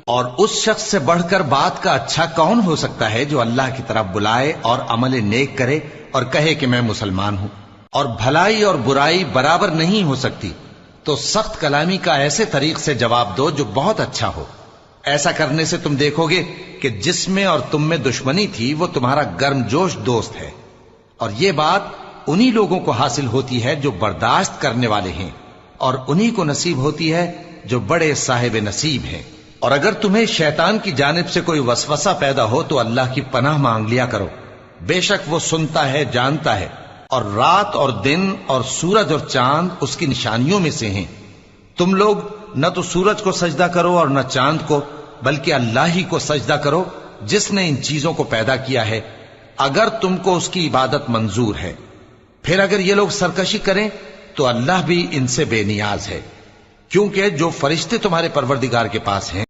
और उस शख्स से बढ़कर बात का अच्छा कौन हो सकता है जो अल्लाह की तरफ बुलाए और अमल नेक करे और कहे कि मैं मुसलमान हूं। और भलाई और बुराई बराबर नहीं हो सकती, तो सख्त कलामी का ऐसे तरीक से जवाब दो जो बहुत अच्छा हो। ऐसा करने से तुम देखोगे कि जिसमें और तुम में दुश्मनी थी वो तुम्हारा गर्मजोश दोस्त है। और ये बात उन्हीं लोगों को हासिल होती है जो बर्दाश्त करने वाले हैं, और उन्हीं को नसीब होती है जो बड़े साहिब नसीब हैं। और अगर तुम्हें शैतान की जानिब से कोई वसवसा पैदा हो तो अल्लाह की पनाह मांग लिया करो। बेशक वो सुनता है, जानता है, और रात और दिन और सूरज और चांद उसकी निशानियों में से हैं। तुम लोग न तो सूरज को सजदा करो और न चांद को, बल्कि अल्लाह ही को सजदा करो जिसने इन चीजों को पैदा किया है, अगर तुमको उसकी इबादत मंजूर है। फिर अगर ये लोग सरकशी करें तो अल्लाह भी इनसे बेनियाज है, क्योंकि जो फरिश्ते तुम्हारे परवरदिगार के पास हैं